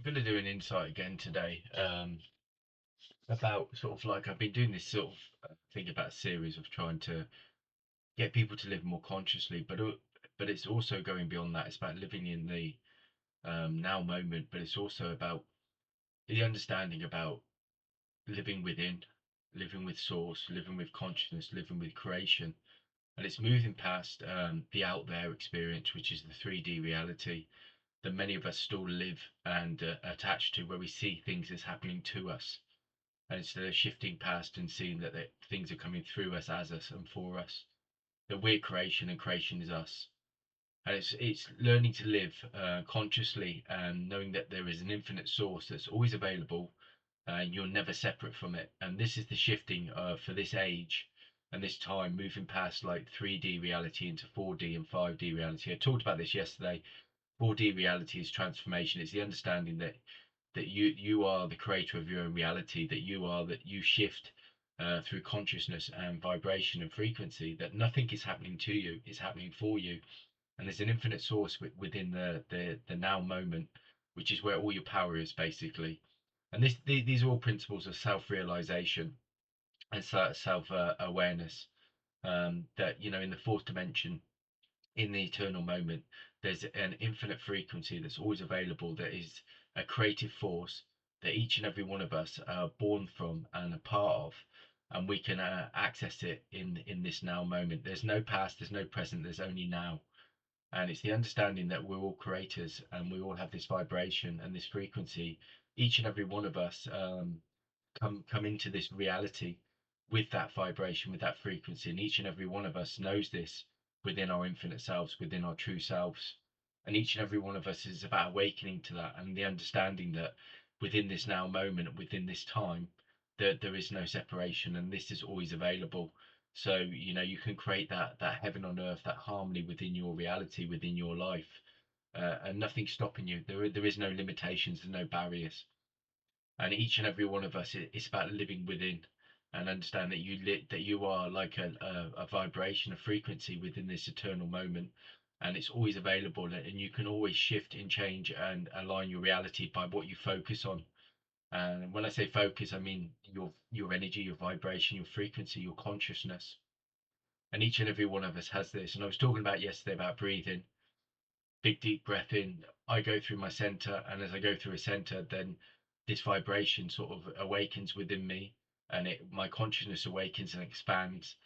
going to do an insight again today, about sort of like I've been doing this sort of thing about a series of trying to get people to live more consciously, but it's also going beyond that. It's about living in the now moment, but it's also about the understanding about living within, living with source, living with consciousness, living with creation, and it's moving past the out there experience, which is the 3D reality that many of us still live and attach to, where we see things as happening to us. And instead of shifting past and seeing that things are coming through us, as us, and for us, that we're creation and creation is us. And it's learning to live consciously and knowing that there is an infinite source that's always available, and you're never separate from it. And this is the shifting for this age and this time, moving past like 3D reality into 4D and 5D reality. I talked about this yesterday. 4D reality is transformation. It's the understanding that you are the creator of your own reality, that you shift through consciousness and vibration and frequency, that nothing is happening to you, it's happening for you. And there's an infinite source within the now moment, which is where all your power is basically. And these are all principles of self-realization and self awareness, that in the fourth dimension, in the eternal moment, there's an infinite frequency that's always available, that is a creative force that each and every one of us are born from and a part of, and we can access it in this now moment. There's no past, there's no present, there's only now. And it's the understanding that we're all creators and we all have this vibration and this frequency. Each and every one of us come into this reality with that vibration, with that frequency, and each and every one of us knows this within our infinite selves, within our true selves. And each and every one of us is about awakening to that and the understanding that within this now moment, within this time, that there is no separation and this is always available. So you can create that heaven on earth, that harmony within your reality, within your life, and nothing's stopping you. There is no limitations, there's no barriers. And each and every one of us, it's about living within and understand that you are like a vibration, a frequency within this eternal moment, and it's always available, and you can always shift and change and align your reality by what you focus on. And when I say focus, I mean your energy, your vibration, your frequency, your consciousness. And each and every one of us has this. And I was talking about yesterday about breathing. Big deep breath in, I go through my center, and as I go through a center, then this vibration sort of awakens within me, and my consciousness awakens and expands.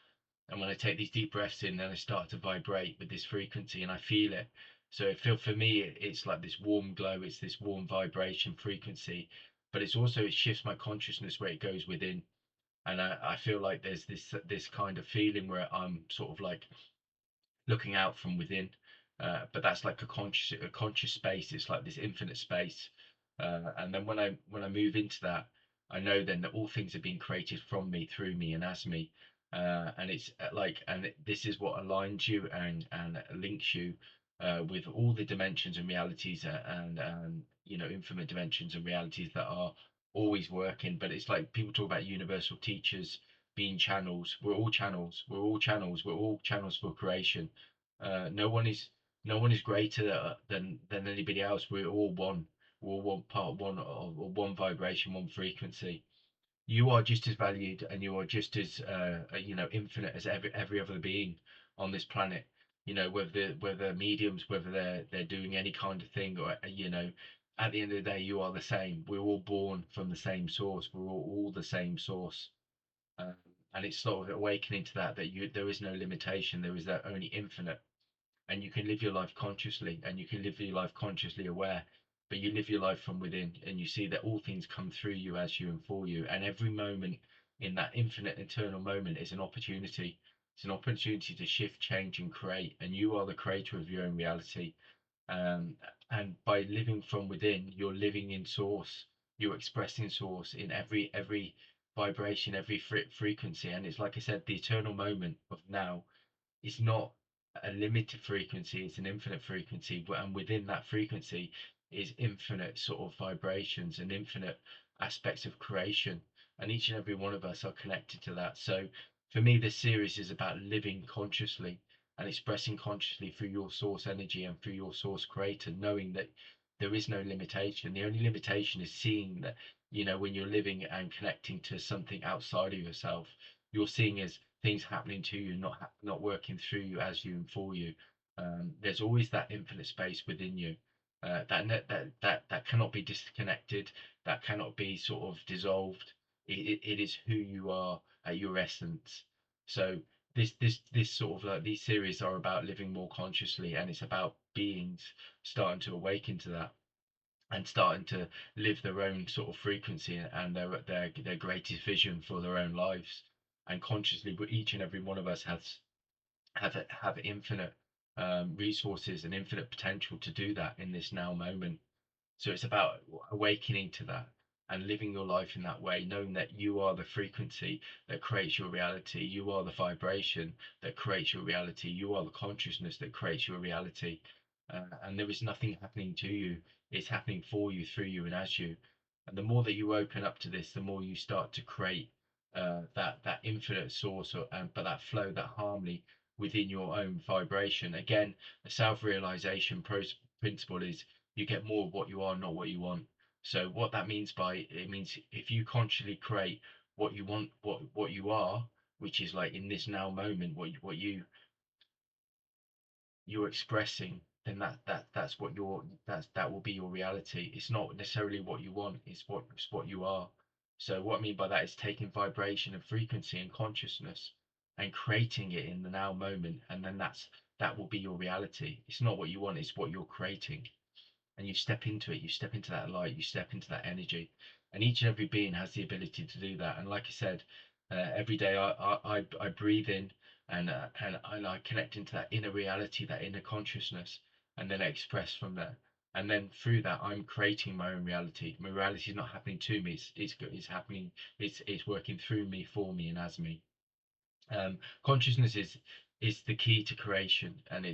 And when I take these deep breaths in, then I start to vibrate with this frequency and I feel it. So for me, it's like this warm glow, it's this warm vibration frequency, but it shifts my consciousness where it goes within. And I feel like there's this kind of feeling where I'm sort of like looking out from within. But that's like a conscious space. It's like this infinite space. And then when I move into that, I know then that all things are being created from me, through me, and as me. And it's this is what aligns you and links you with all the dimensions and realities, and infinite dimensions and realities that are always working. But it's like people talk about universal teachers being channels. We're all channels. We're all channels. We're all channels for creation. No one is greater than anybody else. We're all one. We're all one part, one vibration, one frequency. You are just as valued, and you are just as infinite as every other being on this planet. Whether mediums, whether they're doing any kind of thing, or at the end of the day, you are the same. We're all born from the same source. We're all the same source. Um, and it's sort of awakening to that there is no limitation. There is that only infinite, and you can live your life consciously, and you can live your life consciously aware, but you live your life from within, and you see that all things come through you, as you, and for you, and every moment in that infinite eternal moment is an opportunity. It's an opportunity to shift, change, and create, and you are the creator of your own reality. um, and by living from within, you're living in source, you're expressing source in every vibration, every frequency. And it's like I said, the eternal moment of now is not a limited frequency, it's an infinite frequency, and within that frequency is infinite sort of vibrations and infinite aspects of creation, and each and every one of us are connected to that. So for me, this series is about living consciously and expressing consciously through your source energy and through your source creator, knowing that there is no limitation. The only limitation is seeing that, when you're living and connecting to something outside of yourself, you're seeing as things happening to you, not working through you, as you and for you. There's always that infinite space within you, that cannot be disconnected, that cannot be sort of dissolved. It is who you are at your essence. So this sort of like these series are about living more consciously, and it's about beings starting to awaken to that and starting to live their own sort of frequency and their greatest vision for their own lives. And consciously, but each and every one of us have infinite resources and infinite potential to do that in this now moment. So it's about awakening to that and living your life in that way, knowing that you are the frequency that creates your reality. You are the vibration that creates your reality. You are the consciousness that creates your reality. And there is nothing happening to you. It's happening for you, through you, and as you. And the more that you open up to this, the more you start to create that infinite source, but that flow, that harmony within your own vibration. Again, the self-realization principle is you get more of what you are, not what you want. So what that means it means if you consciously create what you want, what you are, which is like in this now moment, what you're expressing, then that will be your reality. It's not necessarily what you want, it's what you are. So what I mean by that is taking vibration and frequency and consciousness and creating it in the now moment, and then that will be your reality. It's not what you want, it's what you're creating. And you step into it, you step into that light, you step into that energy. And each and every being has the ability to do that. And like I said, every day I breathe in, and I connect into that inner reality, that inner consciousness, and then I express from there. And then through that, I'm creating my own reality. My reality is not happening to me; it's happening. It's working through me, for me, and as me. Consciousness is the key to creation, and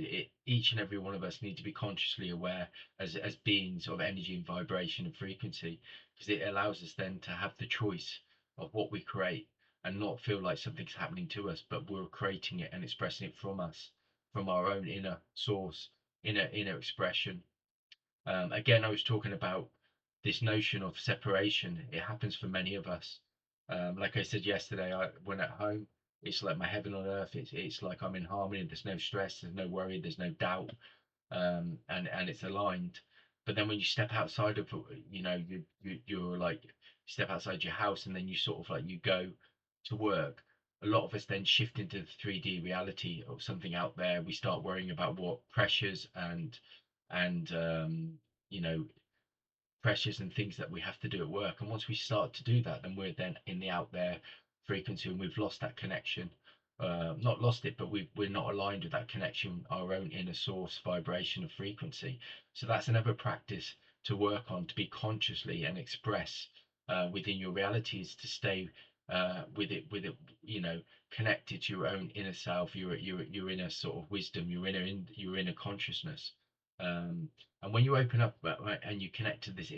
each and every one of us need to be consciously aware as beings of energy and vibration and frequency, because it allows us then to have the choice of what we create and not feel like something's happening to us, but we're creating it and expressing it from us, from our own inner source, inner expression. Again, I was talking about this notion of separation. It happens for many of us. Like I said yesterday, when at home, it's like my heaven on earth. It's like I'm in harmony. There's no stress. There's no worry. There's no doubt. And it's aligned. But then when you step outside of, you're like step outside your house, and then you sort of like you go to work. A lot of us then shift into the 3D reality of something out there. We start worrying about what pressures and you know pressures and things that we have to do at work. And once we start to do that, then we're then in the out there frequency, and we've lost that connection. Not lost it, but we're not aligned with that connection, our own inner source vibration of frequency. So that's another practice to work on, to be consciously and express within your realities, to stay with it, connected to your own inner self, your inner sort of wisdom, your inner consciousness. Um, and when you open up and you connect to this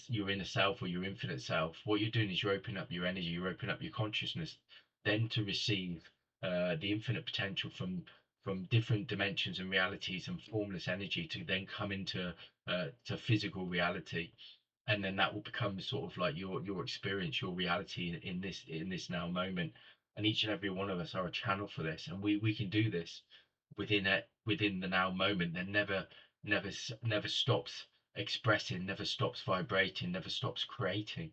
your inner self or your infinite self, what you're doing is you're opening up your energy, you're opening up your consciousness, then to receive the infinite potential from different dimensions and realities and formless energy to then come into to physical reality. And then that will become sort of like your experience, your reality in this now moment. And each and every one of us are a channel for this, and we can do this within the now moment. That never stops expressing, never stops vibrating, never stops creating.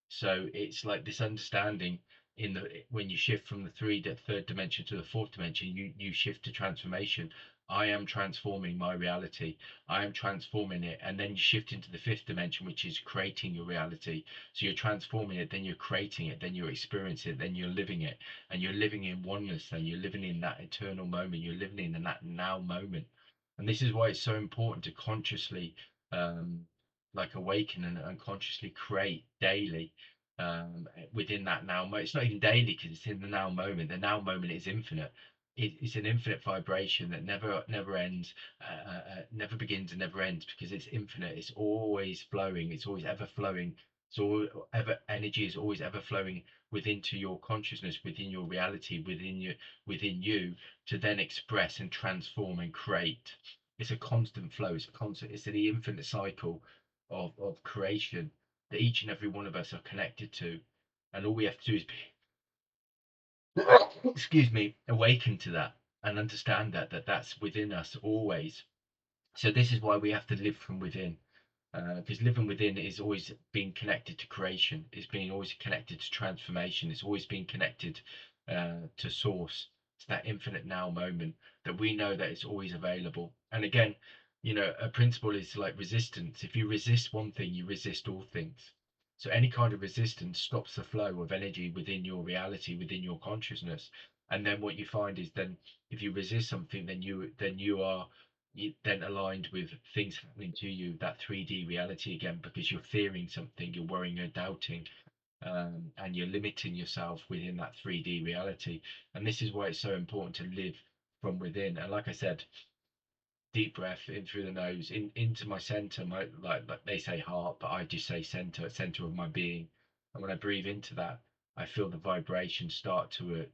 So it's like this understanding in the when you shift from the third dimension to the fourth dimension, you shift to transformation. I am transforming my reality. I am transforming it, and then you shift into the fifth dimension, which is creating your reality. So you're transforming it, then you're creating it, then you're experiencing it, then you're living it, and you're living in oneness. Then you're living in that eternal moment. You're living in that now moment. And this is why it's so important to consciously like awaken and consciously create daily within that now moment. It's not even daily because it's in the now moment. The now moment is infinite. It's an infinite vibration that never ends, never begins and never ends, because it's infinite. It's always flowing. It's always ever flowing. So ever energy is always ever flowing within your consciousness, within your reality, within you, to then express and transform and create. it's a constant flow. It's the infinite cycle of creation that each and every one of us are connected to, and all we have to do is be, excuse me, awaken to that and understand that's within us always. So this is why we have to live from within, because living within is always being connected to creation. It's being always connected to transformation. It's always being connected to source, to that infinite now moment that we know that it's always available. And again, a principle is like resistance. If you resist one thing, you resist all things. So any kind of resistance stops the flow of energy within your reality, within your consciousness. And then what you find is then if you resist something, then you are then aligned with things happening to you, that 3D reality again, because you're fearing something, you're worrying, you're doubting, and you're limiting yourself within that 3D reality. And this is why it's so important to live from within. And like I said, deep breath in through the nose, into my center, my like they say heart, but I just say center of my being. And when I breathe into that, I feel the vibration start to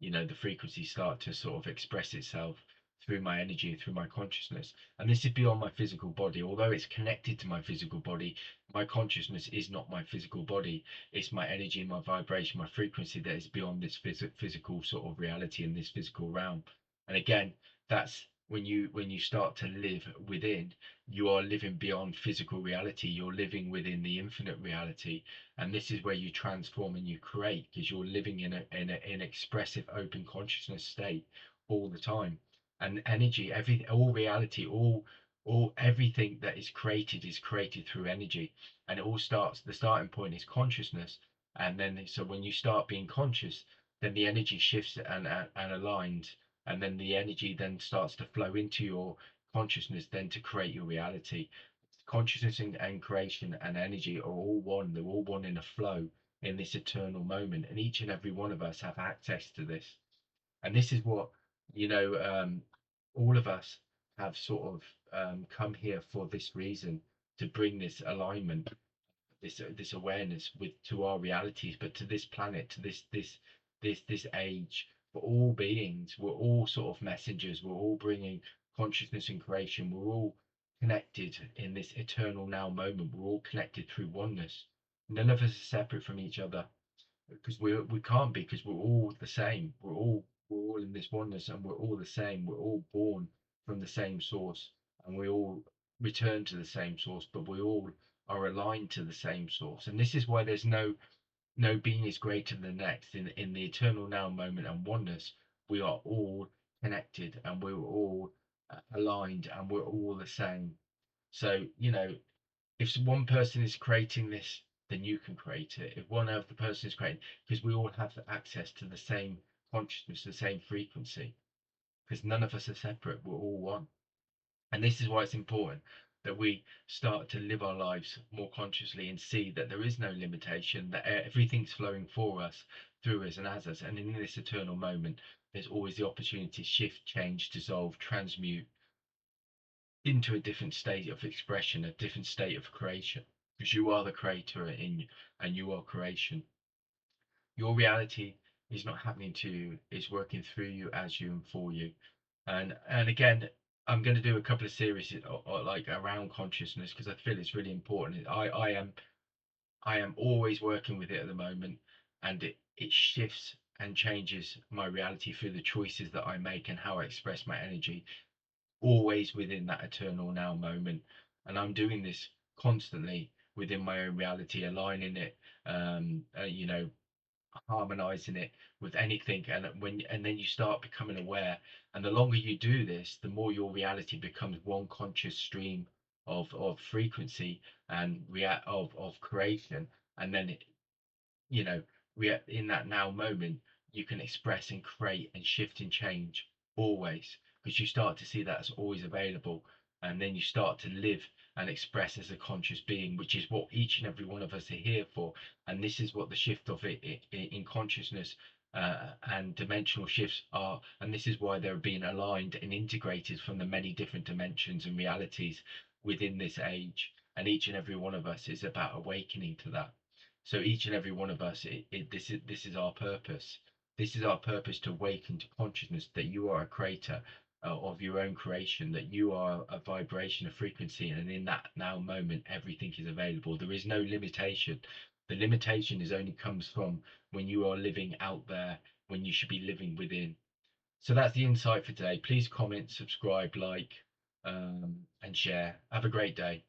the frequency start to sort of express itself through my energy, through my consciousness. And this is beyond my physical body. Although it's connected to my physical body, my consciousness is not my physical body. It's my energy, my vibration, my frequency that is beyond this physical sort of reality in this physical realm. And again, that's when you start to live within, you are living beyond physical reality. You're living within the infinite reality, and this is where you transform and you create, because you're living in an expressive open consciousness state all the time. And energy, all reality, all everything that is created through energy. And it all starts, the starting point is consciousness. And then so when you start being conscious, then the energy shifts and aligns, and then the energy then starts to flow into your consciousness then to create your reality. Consciousness and creation and energy are all one. They're all one in a flow in this eternal moment, and each and every one of us have access to this. And this is what you know all of us have sort of come here for this reason, to bring this alignment, this awareness with to our realities, but to this planet, to this age. For all beings, we're all sort of messengers. We're all bringing consciousness and creation. We're all connected in this eternal now moment. We're all connected through oneness. None of us are separate from each other, because we can't be, because we're all the same. We're all in this oneness, and we're all the same. We're all born from the same source, and we all return to the same source, but we all are aligned to the same source. And this is why there's no being is greater than the next. In the eternal now moment and oneness, we are all connected, and we're all aligned, and we're all the same. So if one person is creating this, then you can create it. If one other person is creating, because we all have access to the same consciousness, the same frequency, because none of us are separate. We're all one. And this is why it's important that we start to live our lives more consciously and see that there is no limitation, that everything's flowing for us, through us, and as us. And in this eternal moment, there's always the opportunity to shift, change, dissolve, transmute into a different state of expression, a different state of creation. Because you are the creator and you are creation. Your reality is not happening to you, it's working through you, as you, and for you. And again, I'm going to do a couple of series like around consciousness, because I feel it's really important. I am always working with it at the moment, and it shifts and changes my reality through the choices that I make and how I express my energy, always within that eternal now moment. And I'm doing this constantly within my own reality, aligning it, harmonizing it with anything. And then you start becoming aware, and the longer you do this, the more your reality becomes one conscious stream of frequency and of creation. And then you know in that now moment, you can express and create and shift and change always, because you start to see that's always available. And then you start to live and express as a conscious being, which is what each and every one of us are here for. And this is what the shift of it in consciousness and dimensional shifts are. And this is why they're being aligned and integrated from the many different dimensions and realities within this age. And each and every one of us is about awakening to that. So each and every one of us, this is our purpose. This is our purpose, to awaken to consciousness that you are a creator, of your own creation, that you are a vibration, a frequency, and in that now moment, everything is available. There is no limitation. The limitation is only comes from when you are living out there, when you should be living within. So that's the insight for today. Please comment, subscribe, like, and share. Have a great day.